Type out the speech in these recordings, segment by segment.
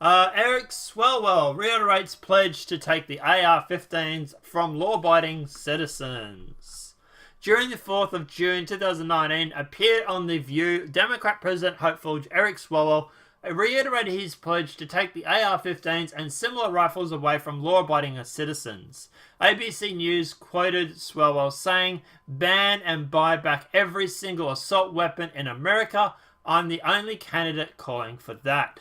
Eric Swalwell reiterates pledge to take the AR-15s from law-abiding citizens. During the 4th of June 2019, appeared on The View, Democrat President hopeful Eric Swalwell reiterated his pledge to take the AR-15s and similar rifles away from law-abiding citizens. ABC News quoted Swalwell saying, "Ban and buy back every single assault weapon in America. I'm the only candidate calling for that."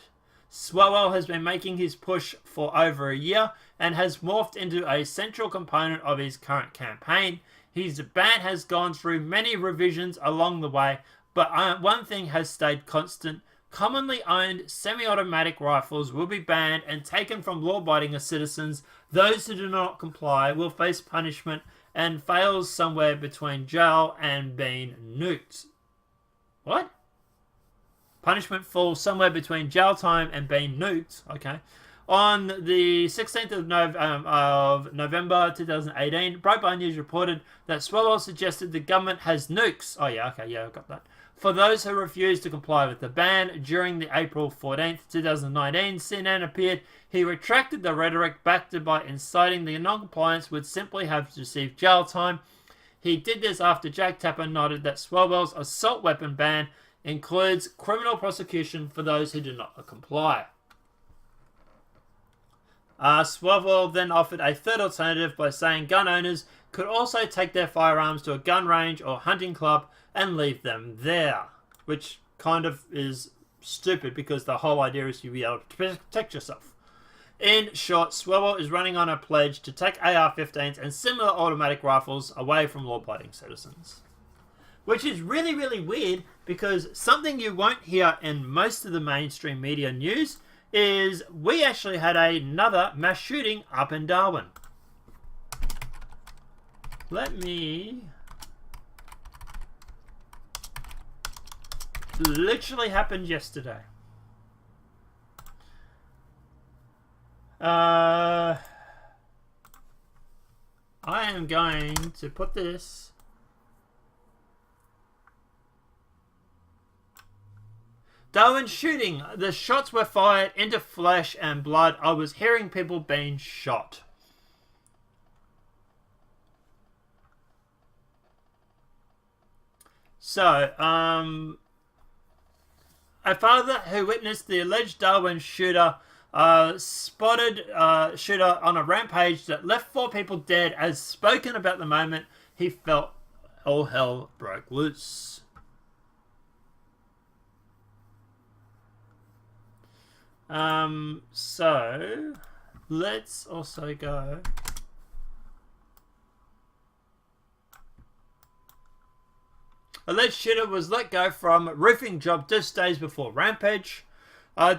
Swalwell has been making his push for over a year and has morphed into a central component of his current campaign. His ban has gone through many revisions along the way, but one thing has stayed constant. Commonly owned semi-automatic rifles will be banned and taken from law-abiding citizens. Those who do not comply will face punishment and fails somewhere between jail and being nuked. What? Punishment falls somewhere between jail time and being nuked. Okay. On the 16th of November 2018, Breitbart News reported that Swalwell suggested the government has nukes. Oh yeah, okay, yeah, I got that. For those who refuse to comply with the ban. During the April 14th, 2019, CNN appeared he retracted the rhetoric backed by inciting the non-compliance would simply have received jail time. He did this after Jack Tapper noted that Swalwell's assault weapon ban includes criminal prosecution for those who do not comply. Swalwell then offered a third alternative by saying gun owners could also take their firearms to a gun range or hunting club and leave them there, which kind of is stupid because the whole idea is to be able to protect yourself. In short, Swalwell is running on a pledge to take AR-15s and similar automatic rifles away from law-abiding citizens. Which is really, really weird because something you won't hear in most of the mainstream media news is we actually had another mass shooting up in Darwin. Let me... Literally happened yesterday. I am going to put this... Darwin shooting. The shots were fired into flesh and blood. I was hearing people being shot. So, a father who witnessed the alleged Darwin shooter spotted shooter on a rampage that left 4 people dead has spoken about the moment he felt all hell broke loose. So let's also go. Alleged shooter was let go from roofing job just days before rampage.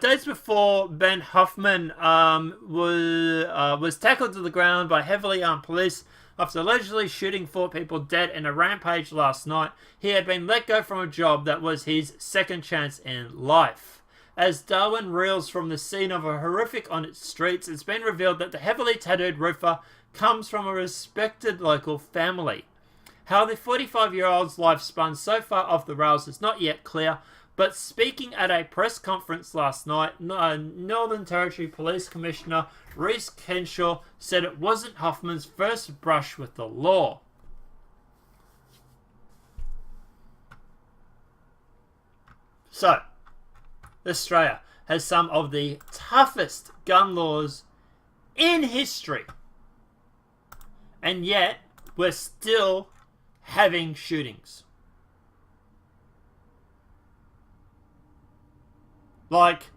Days before, Ben Hoffman was tackled to the ground by heavily armed police after allegedly shooting 4 people dead in a rampage last night. He had been let go from a job that was his second chance in life. As Darwin reels from the scene of a horrific on its streets, it's been revealed that the heavily tattooed roofer comes from a respected local family. How the 45-year-old's life spun so far off the rails is not yet clear, but speaking at a press conference last night, Northern Territory Police Commissioner Reese Kenshaw said it wasn't Hoffman's first brush with the law. So, Australia has some of the toughest gun laws in history. And yet, we're still having shootings. Like,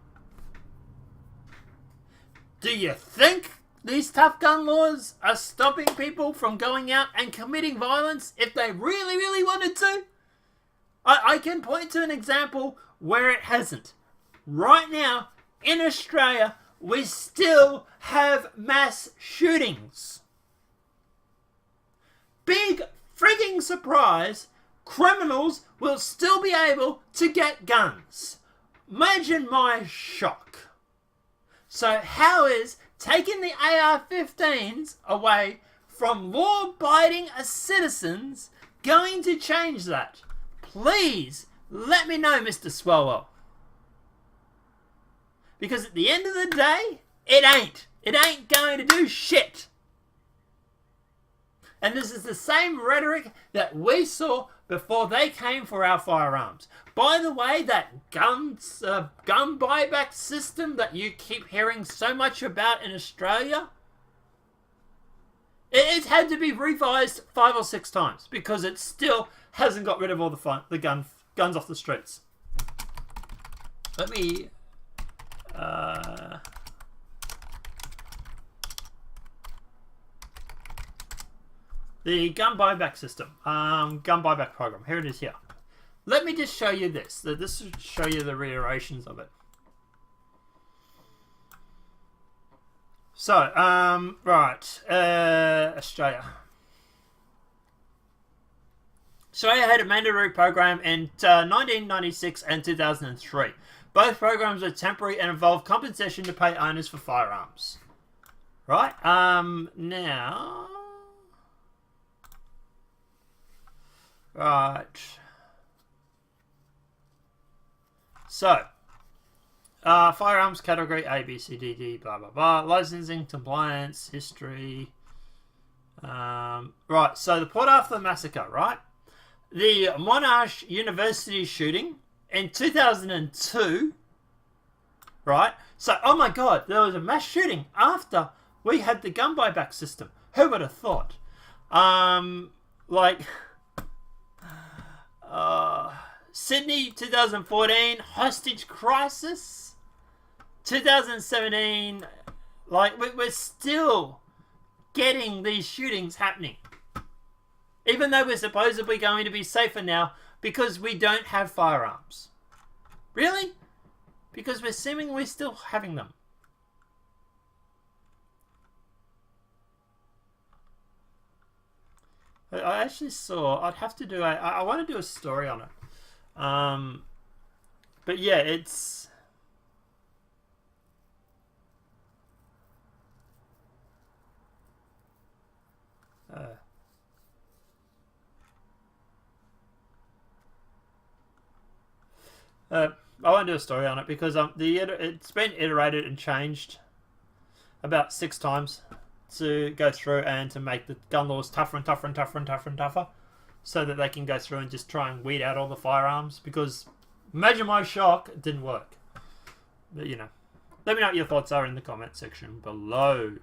do you think these tough gun laws are stopping people from going out and committing violence if they really, really wanted to? I can point to an example where it hasn't. Right now, in Australia, we still have mass shootings. Big frigging surprise, criminals will still be able to get guns. Imagine my shock. So how is taking the AR-15s away from law-abiding citizens going to change that? Please let me know, Mr. Swalwell. Because at the end of the day, it ain't. It ain't going to do shit. And this is the same rhetoric that we saw before they came for our firearms. By the way, that gun buyback system that you keep hearing so much about in Australia, it's had to be revised 5 or 6 times because it still hasn't got rid of all the guns off the streets. Let me... the gun buyback system, gun buyback program. Here it is here. Let me just show you this. This will show you the reiterations of it. So, right, Australia. Australia had a mandatory program in 1996 and 2003. Both programs were temporary and involved compensation to pay owners for firearms. Right, now... Right. So, firearms category A, B, C, D, D, blah, blah, blah. Licensing, compliance, history. Right, so the Port Arthur massacre, right? The Monash University shooting in 2002, right? So, oh my God, there was a mass shooting after we had the gun buyback system. Who would have thought? Sydney 2014 hostage crisis, 2017, we're still getting these shootings happening, even though we're supposedly going to be safer now because we don't have firearms. Really? Because we're seemingly still having them. I actually saw, I'd have to do I want to do a story on it. But yeah, it's... I want to do a story on it because it's been iterated and changed about 6 times to go through and to make the gun laws tougher and tougher and tougher and tougher and tougher so that they can go through and just try and weed out all the firearms, because imagine my shock, it didn't work. But you know, let me know what your thoughts are in the comment section below.